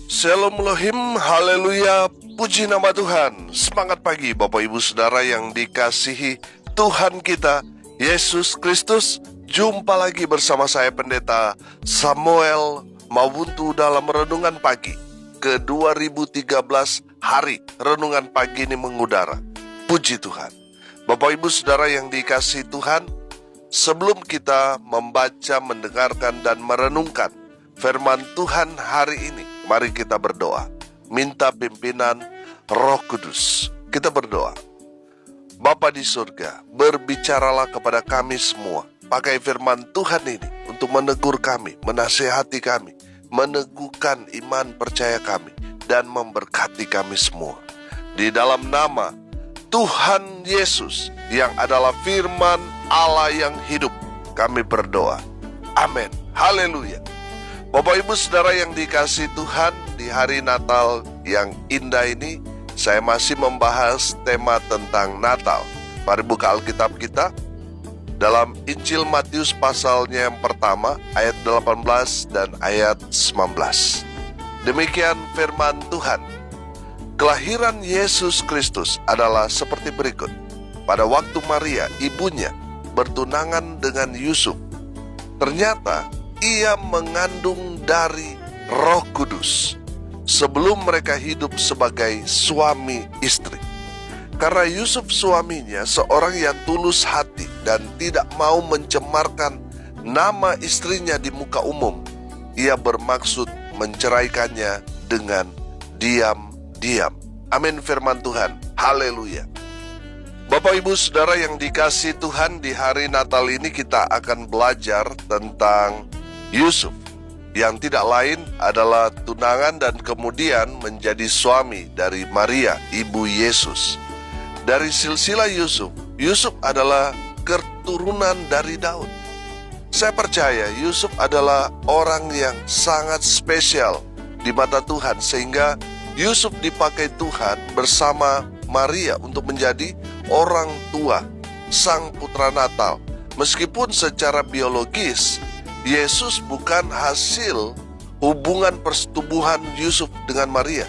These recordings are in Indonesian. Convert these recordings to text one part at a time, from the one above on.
Shalom Elohim, haleluya, puji nama Tuhan. Semangat pagi Bapak Ibu Saudara yang dikasihi Tuhan kita, Yesus Kristus. Jumpa lagi bersama saya Pendeta Samuel Mawuntu dalam Renungan Pagi ke 2013 hari Renungan Pagi ini mengudara. Puji Tuhan. Bapak Ibu Saudara yang dikasihi Tuhan, sebelum kita membaca, mendengarkan, dan merenungkan firman Tuhan hari ini, mari kita berdoa, minta pimpinan Roh Kudus. Kita berdoa. Bapa di surga, berbicaralah kepada kami semua. Pakai firman Tuhan ini untuk menegur kami, menasihati kami, meneguhkan iman percaya kami, dan memberkati kami semua. Di dalam nama Tuhan Yesus yang adalah firman Allah yang hidup, kami berdoa. Amin. Haleluya. Bapak Ibu Saudara yang dikasihi Tuhan, di hari Natal yang indah ini, saya masih membahas tema tentang Natal. Mari buka Alkitab kita dalam Injil Matius pasalnya yang pertama, ayat 18 dan ayat 19. Demikian firman Tuhan. Kelahiran Yesus Kristus adalah seperti berikut. Pada waktu Maria, ibunya, bertunangan dengan Yusuf, ternyata ia mengandung dari Roh Kudus sebelum mereka hidup sebagai suami istri. Karena Yusuf suaminya seorang yang tulus hati dan tidak mau mencemarkan nama istrinya di muka umum, ia bermaksud menceraikannya dengan diam-diam. Amin firman Tuhan. Haleluya. Bapak Ibu Saudara yang dikasihi Tuhan, di hari Natal ini kita akan belajar tentang Yusuf, yang tidak lain adalah tunangan dan kemudian menjadi suami dari Maria, ibu Yesus. Dari silsilah Yusuf, Yusuf adalah keturunan dari Daud. Saya percaya Yusuf adalah orang yang sangat spesial di mata Tuhan, sehingga Yusuf dipakai Tuhan bersama Maria untuk menjadi orang tua sang putra Natal. Meskipun secara biologis Yesus bukan hasil hubungan persetubuhan Yusuf dengan Maria.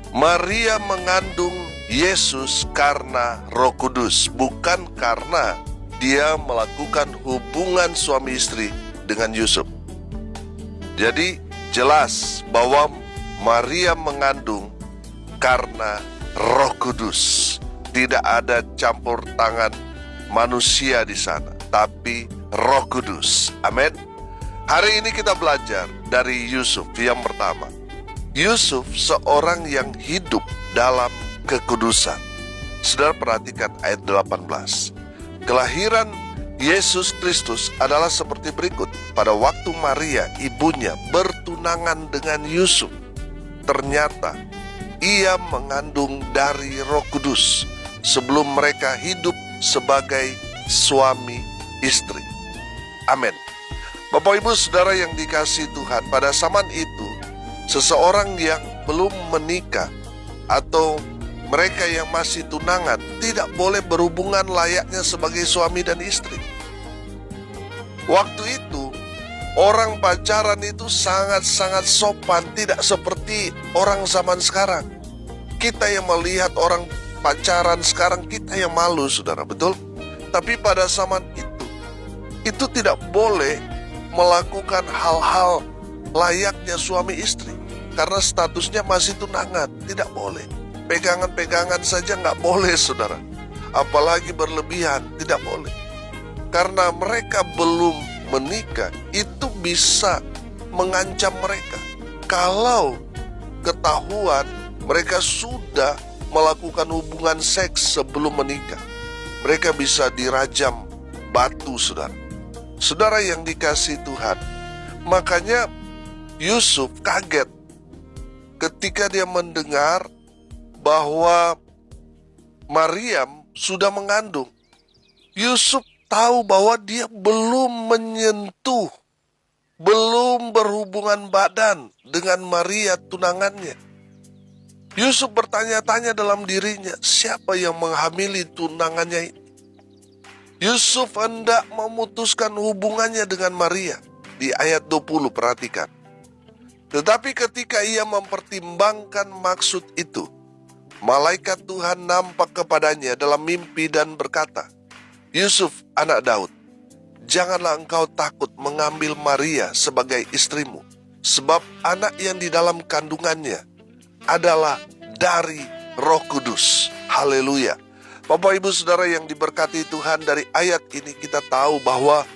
Maria mengandung Yesus karena Roh Kudus, bukan karena dia melakukan hubungan suami istri dengan Yusuf. Jadi jelas bahwa Maria mengandung karena Roh Kudus. Tidak ada campur tangan manusia di sana, tapi Roh Kudus. Amin. Hari ini kita belajar dari Yusuf yang pertama. Yusuf seorang yang hidup dalam kekudusan. Saudara perhatikan ayat 18. Kelahiran Yesus Kristus adalah seperti berikut. Pada waktu Maria, ibunya, bertunangan dengan Yusuf, ternyata ia mengandung dari Roh Kudus sebelum mereka hidup sebagai suami istri. Amin. Bapak Ibu Saudara yang dikasihi Tuhan, pada zaman itu seseorang yang belum menikah atau mereka yang masih tunangan tidak boleh berhubungan layaknya sebagai suami dan istri. Waktu itu orang pacaran itu sangat-sangat sopan, tidak seperti orang zaman sekarang. Kita yang melihat orang pacaran sekarang, kita yang malu, saudara, betul? Tapi pada zaman itu tidak boleh melakukan hal-hal layaknya suami istri, karena statusnya masih tunangan. Tidak boleh. Pegangan-pegangan saja nggak boleh, saudara. Apalagi berlebihan, tidak boleh. Karena mereka belum menikah, itu bisa mengancam mereka. Kalau ketahuan mereka sudah melakukan hubungan seks sebelum menikah, mereka bisa dirajam batu, saudara. Saudara yang dikasihi Tuhan, makanya Yusuf kaget ketika dia mendengar bahwa Maryam sudah mengandung. Yusuf tahu bahwa dia belum menyentuh, belum berhubungan badan dengan Maria tunangannya. Yusuf bertanya-tanya dalam dirinya, siapa yang menghamili tunangannya ini? Yusuf hendak memutuskan hubungannya dengan Maria. Di ayat 20 perhatikan. Tetapi ketika ia mempertimbangkan maksud itu, malaikat Tuhan nampak kepadanya dalam mimpi dan berkata, "Yusuf, anak Daud, janganlah engkau takut mengambil Maria sebagai istrimu, sebab anak yang di dalam kandungannya adalah dari Roh Kudus." Haleluya. Bapak Ibu Saudara yang diberkati Tuhan, dari ayat ini kita tahu bahwa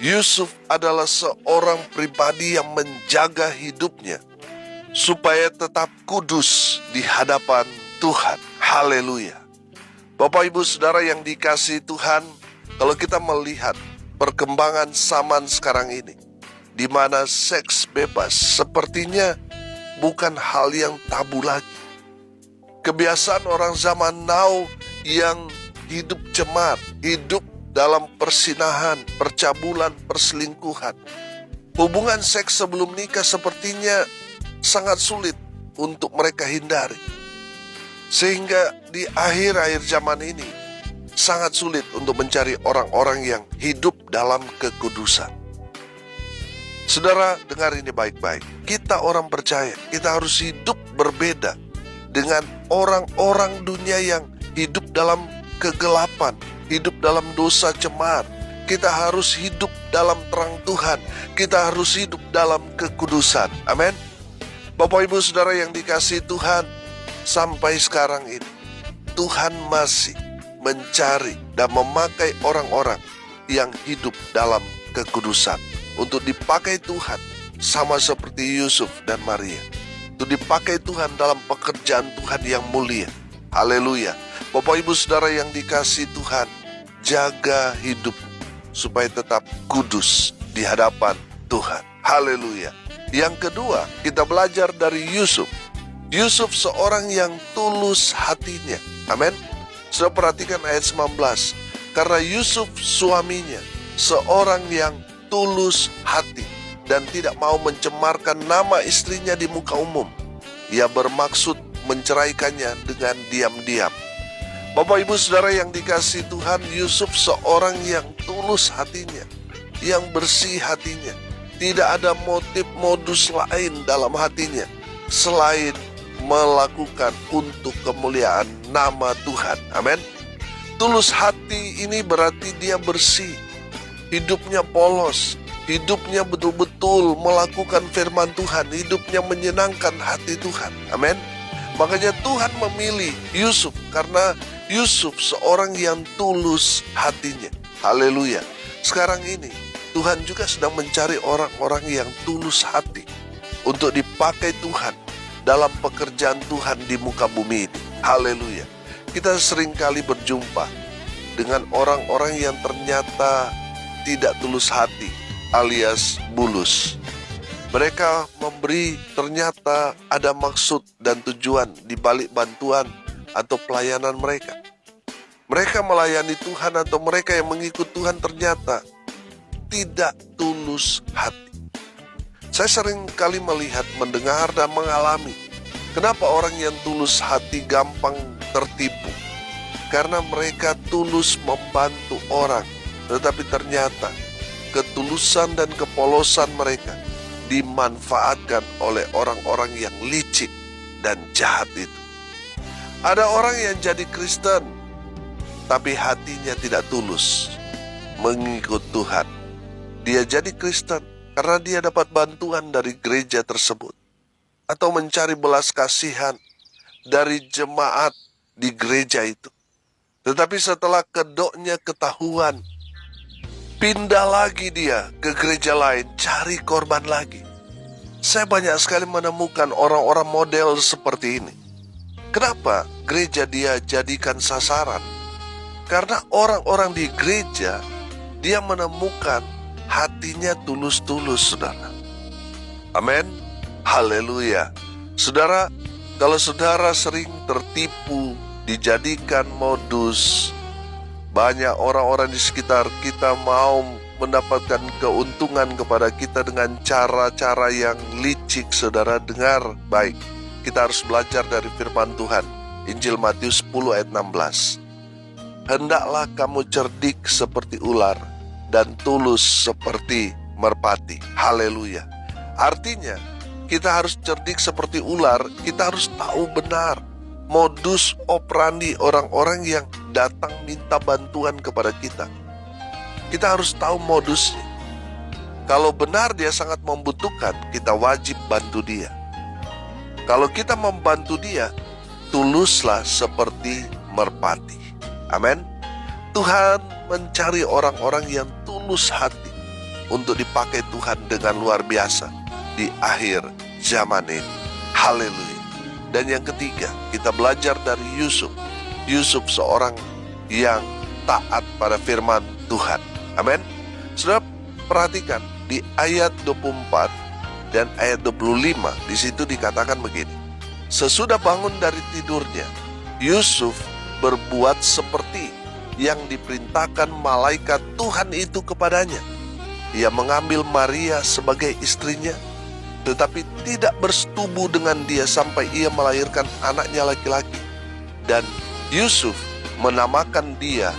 Yusuf adalah seorang pribadi yang menjaga hidupnya supaya tetap kudus di hadapan Tuhan. Haleluya. Bapak Ibu Saudara yang dikasihi Tuhan, kalau kita melihat perkembangan zaman sekarang ini, di mana seks bebas sepertinya bukan hal yang tabu lagi. Kebiasaan orang zaman now yang hidup cemar, hidup dalam persinahan, percabulan, perselingkuhan. Hubungan seks sebelum nikah sepertinya sangat sulit untuk mereka hindari. Sehingga di akhir-akhir zaman ini sangat sulit untuk mencari orang-orang yang hidup dalam kekudusan. Saudara, dengar ini baik-baik. Kita orang percaya, kita harus hidup berbeda dengan orang-orang dunia yang hidup dalam kegelapan, hidup dalam dosa cemar. Kita harus hidup dalam terang Tuhan. Kita harus hidup dalam kekudusan. Amin. Bapak Ibu Saudara yang dikasihi Tuhan, sampai sekarang ini Tuhan masih mencari dan memakai orang-orang yang hidup dalam kekudusan untuk dipakai Tuhan, sama seperti Yusuf dan Maria, untuk dipakai Tuhan dalam pekerjaan Tuhan yang mulia. Haleluya. Bapak Ibu Saudara yang dikasihi Tuhan, jaga hidup supaya tetap kudus di hadapan Tuhan. Haleluya. Yang kedua, kita belajar dari Yusuf. Yusuf seorang yang tulus hatinya. Amin. Saudara perhatikan ayat 19. Karena Yusuf suaminya seorang yang tulus hati dan tidak mau mencemarkan nama istrinya di muka umum, ia bermaksud menceraikannya dengan diam-diam. Bapak Ibu Saudara yang dikasihi Tuhan, Yusuf seorang yang tulus hatinya, yang bersih hatinya. Tidak ada motif modus lain dalam hatinya selain melakukan untuk kemuliaan nama Tuhan. Amin. Tulus hati ini berarti dia bersih, hidupnya polos, hidupnya betul-betul melakukan firman Tuhan, hidupnya menyenangkan hati Tuhan. Amin. Makanya Tuhan memilih Yusuf karena Yusuf seorang yang tulus hatinya. Haleluya. Sekarang ini Tuhan juga sedang mencari orang-orang yang tulus hati untuk dipakai Tuhan dalam pekerjaan Tuhan di muka bumi ini. Haleluya. Kita seringkali berjumpa dengan orang-orang yang ternyata tidak tulus hati alias bulus. Mereka memberi ternyata ada maksud dan tujuan di balik bantuan atau pelayanan mereka. Mereka melayani Tuhan atau mereka yang mengikut Tuhan ternyata tidak tulus hati. Saya sering kali melihat, mendengar, dan mengalami kenapa orang yang tulus hati gampang tertipu. Karena mereka tulus membantu orang, tetapi ternyata ketulusan dan kepolosan mereka dimanfaatkan oleh orang-orang yang licik dan jahat itu. Ada orang yang jadi Kristen, tapi hatinya tidak tulus mengikut Tuhan. Dia jadi Kristen karena dia dapat bantuan dari gereja tersebut, atau mencari belas kasihan dari jemaat di gereja itu. Tetapi setelah kedoknya ketahuan, pindah lagi dia ke gereja lain, cari korban lagi. Saya banyak sekali menemukan orang-orang model seperti ini. Kenapa gereja dia jadikan sasaran? Karena orang-orang di gereja, dia menemukan hatinya tulus-tulus, saudara. Amin. Haleluya. Saudara, kalau saudara sering tertipu, dijadikan modus, banyak orang-orang di sekitar kita mau mendapatkan keuntungan kepada kita dengan cara-cara yang licik. Saudara, dengar baik. Kita harus belajar dari firman Tuhan. Injil Matius 10 ayat 16. Hendaklah kamu cerdik seperti ular dan tulus seperti merpati. Haleluya. Artinya, kita harus cerdik seperti ular, kita harus tahu benar modus operandi orang-orang yang datang minta bantuan kepada kita. Kita harus tahu modusnya. Kalau benar dia sangat membutuhkan, kita wajib bantu dia. Kalau kita membantu dia, tuluslah seperti merpati. Amin. Tuhan mencari orang-orang yang tulus hati untuk dipakai Tuhan dengan luar biasa di akhir zaman ini. Haleluya. Dan yang ketiga, kita belajar dari Yusuf. Yusuf seorang yang taat pada firman Tuhan. Amin. Saudara, perhatikan di ayat 24 dan ayat 25, di situ dikatakan begini. Sesudah bangun dari tidurnya, Yusuf berbuat seperti yang diperintahkan malaikat Tuhan itu kepadanya. Ia mengambil Maria sebagai istrinya, tetapi tidak bersetubuh dengan dia sampai ia melahirkan anaknya laki-laki. Dan Yusuf menamakan dia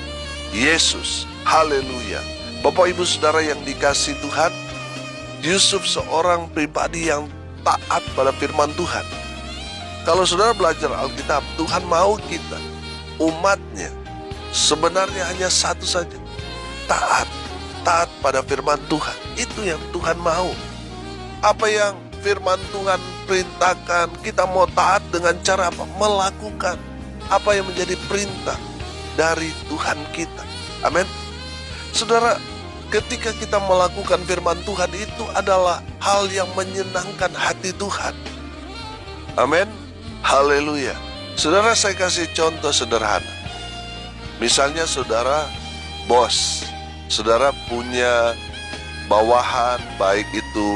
Yesus. Haleluya. Bapak ibu saudara yang dikasihi Tuhan, Yusuf seorang pribadi yang taat pada firman Tuhan. Kalau saudara belajar Alkitab, Tuhan mau kita, umatnya, sebenarnya hanya satu saja. Taat pada firman Tuhan. Itu yang Tuhan mau. Apa yang firman Tuhan perintahkan, kita mau taat dengan cara apa? Melakukan apa yang menjadi perintah dari Tuhan kita. Amin. Saudara, ketika kita melakukan firman Tuhan, itu adalah hal yang menyenangkan hati Tuhan. Amin. Haleluya. Saudara, saya kasih contoh sederhana. Misalnya saudara bos, saudara punya bawahan, baik itu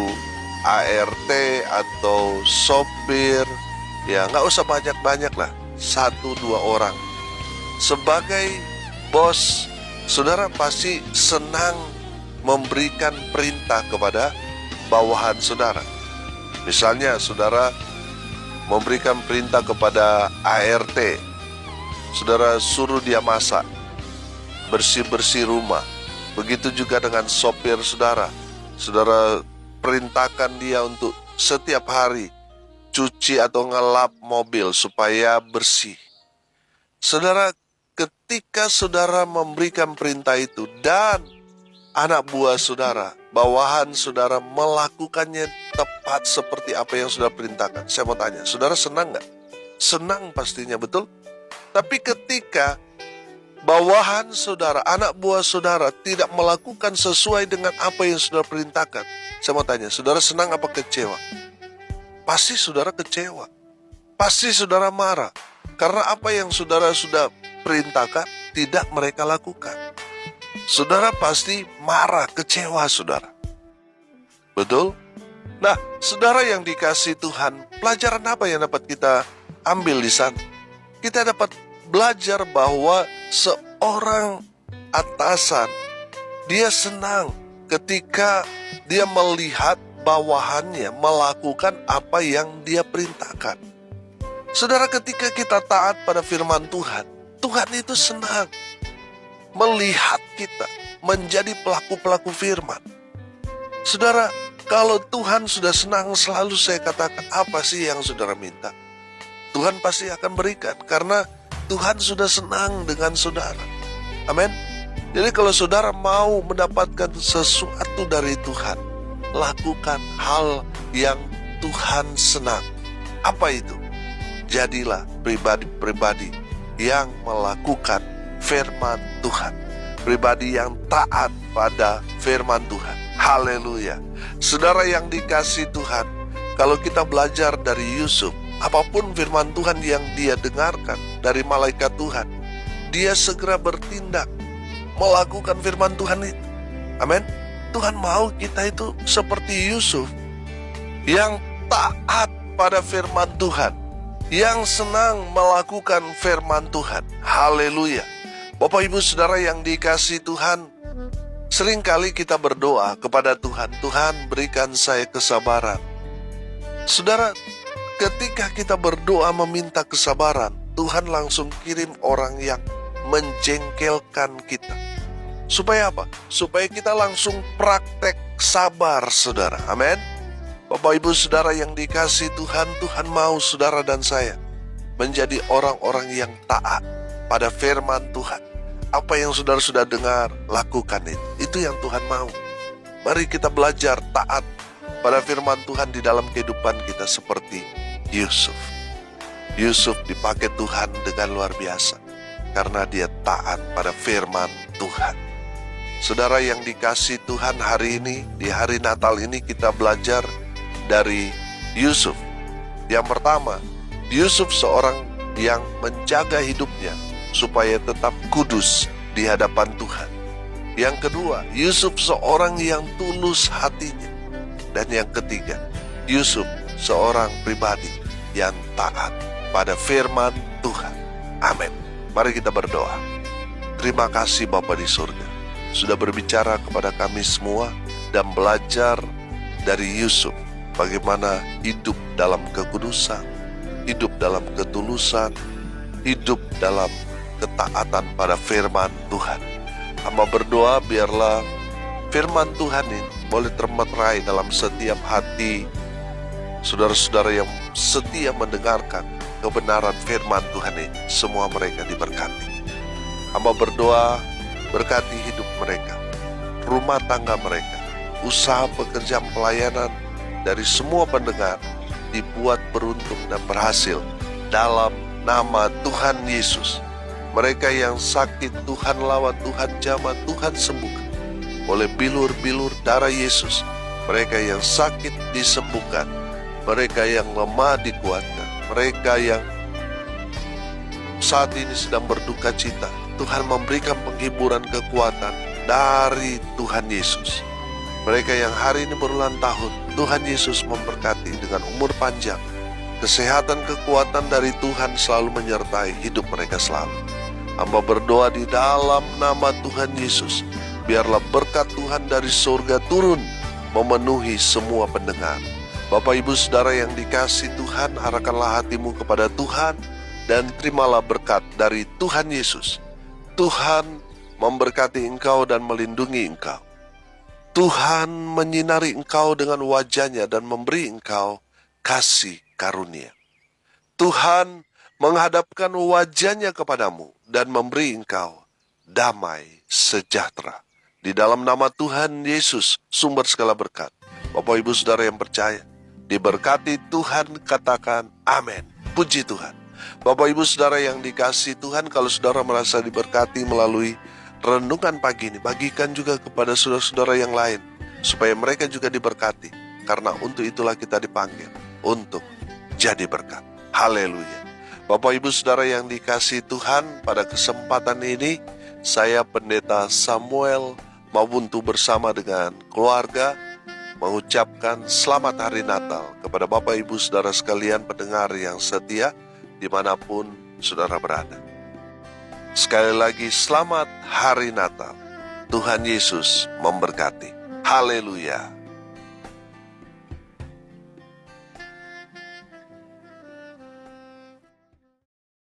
ART atau sopir, ya nggak usah banyak-banyak lah, 1-2 orang. Sebagai bos, saudara pasti senang memberikan perintah kepada bawahan saudara. Misalnya saudara memberikan perintah kepada ART, saudara suruh dia masak, bersih-bersih rumah. Begitu juga dengan sopir saudara. Saudara perintahkan dia untuk setiap hari cuci atau ngelap mobil supaya bersih. Saudara, ketika saudara memberikan perintah itu dan anak buah saudara, bawahan saudara melakukannya tepat seperti apa yang saudara perintahkan, saya mau tanya, saudara senang nggak? Senang pastinya, betul? Tapi ketika bawahan saudara, anak buah saudara tidak melakukan sesuai dengan apa yang saudara perintahkan, saya mau tanya, saudara senang apa kecewa? Pasti saudara kecewa. Pasti saudara marah. Karena apa yang saudara sudah perintahkan tidak mereka lakukan. Saudara pasti marah, kecewa saudara. Betul? Nah, saudara yang dikasihi Tuhan, pelajaran apa yang dapat kita ambil di sana? Kita dapat belajar bahwa seorang atasan, dia senang ketika dia melihat bawahannya melakukan apa yang dia perintahkan. Saudara, ketika kita taat pada firman Tuhan, Tuhan itu senang melihat kita menjadi pelaku-pelaku firman. Saudara, kalau Tuhan sudah senang, selalu saya katakan, apa sih yang saudara minta? Tuhan pasti akan berikan, karena Tuhan sudah senang dengan saudara. Amin. Jadi kalau saudara mau mendapatkan sesuatu dari Tuhan, lakukan hal yang Tuhan senang. Apa itu? Jadilah pribadi-pribadi yang melakukan firman Tuhan. Pribadi yang taat pada firman Tuhan. Haleluya. Saudara yang dikasihi Tuhan, kalau kita belajar dari Yusuf, apapun firman Tuhan yang dia dengarkan dari malaikat Tuhan, dia segera bertindak melakukan firman Tuhan itu. Amin. Tuhan mau kita itu seperti Yusuf, yang taat pada firman Tuhan, yang senang melakukan firman Tuhan. Haleluya. Bapak ibu saudara yang dikasihi Tuhan, seringkali kita berdoa kepada Tuhan, Tuhan berikan saya kesabaran. Saudara, ketika kita berdoa meminta kesabaran, Tuhan langsung kirim orang yang menjengkelkan kita. Supaya apa? Supaya kita langsung praktek sabar, saudara. Amin. Bapak Ibu Saudara yang dikasihi Tuhan, Tuhan mau saudara dan saya menjadi orang-orang yang taat pada firman Tuhan. Apa yang saudara sudah dengar, lakukan itu. Itu yang Tuhan mau. Mari kita belajar taat pada firman Tuhan di dalam kehidupan kita seperti Yusuf. Yusuf dipakai Tuhan dengan luar biasa karena dia taat pada firman Tuhan. Saudara yang dikasihi Tuhan, hari ini, di hari Natal ini kita belajar dari Yusuf. Yang pertama, Yusuf seorang yang menjaga hidupnya supaya tetap kudus di hadapan Tuhan. Yang kedua, Yusuf seorang yang tulus hatinya. Dan yang ketiga, Yusuf seorang pribadi yang taat pada firman Tuhan. Amin. Mari kita berdoa. Terima kasih Bapa di surga, sudah berbicara kepada kami semua dan belajar dari Yusuf bagaimana hidup dalam kekudusan, hidup dalam ketulusan, hidup dalam ketaatan pada firman Tuhan. Hamba berdoa biarlah firman Tuhan ini boleh termeterai dalam setiap hati saudara-saudara yang setia mendengarkan kebenaran firman Tuhan ini. Semua mereka diberkati. Hamba berdoa berkati hidup mereka, rumah tangga mereka, usaha pekerjaan pelayanan dari semua pendengar dibuat beruntung dan berhasil dalam nama Tuhan Yesus. Mereka yang sakit Tuhan lawan, Tuhan jamah, Tuhan sembuhkan oleh bilur-bilur darah Yesus. Mereka yang sakit disembuhkan, mereka yang lemah dikuatkan, mereka yang saat ini sedang berduka cita, Tuhan memberikan penghiburan kekuatan dari Tuhan Yesus. Mereka yang hari ini berulang tahun, Tuhan Yesus memberkati dengan umur panjang. Kesehatan, kekuatan dari Tuhan selalu menyertai hidup mereka selalu. Hamba berdoa di dalam nama Tuhan Yesus, biarlah berkat Tuhan dari surga turun memenuhi semua pendengar. Bapak Ibu Saudara yang dikasihi Tuhan, arahkanlah hatimu kepada Tuhan dan terimalah berkat dari Tuhan Yesus. Tuhan memberkati engkau dan melindungi engkau. Tuhan menyinari engkau dengan wajah-Nya dan memberi engkau kasih karunia. Tuhan menghadapkan wajah-Nya kepadamu dan memberi engkau damai sejahtera. Di dalam nama Tuhan Yesus, sumber segala berkat. Bapak Ibu Saudara yang percaya, diberkati Tuhan, katakan amin. Puji Tuhan. Bapak Ibu Saudara yang dikasihi Tuhan, kalau saudara merasa diberkati melalui renungan pagi ini, bagikan juga kepada saudara-saudara yang lain, supaya mereka juga diberkati. Karena untuk itulah kita dipanggil, untuk jadi berkat. Haleluya. Bapak Ibu Saudara yang dikasihi Tuhan, pada kesempatan ini, saya Pendeta Samuel Mabuntu bersama dengan keluarga mengucapkan selamat hari Natal kepada Bapak Ibu Saudara sekalian pendengar yang setia, dimanapun saudara berada. Sekali lagi selamat hari Natal. Tuhan Yesus memberkati. Haleluya.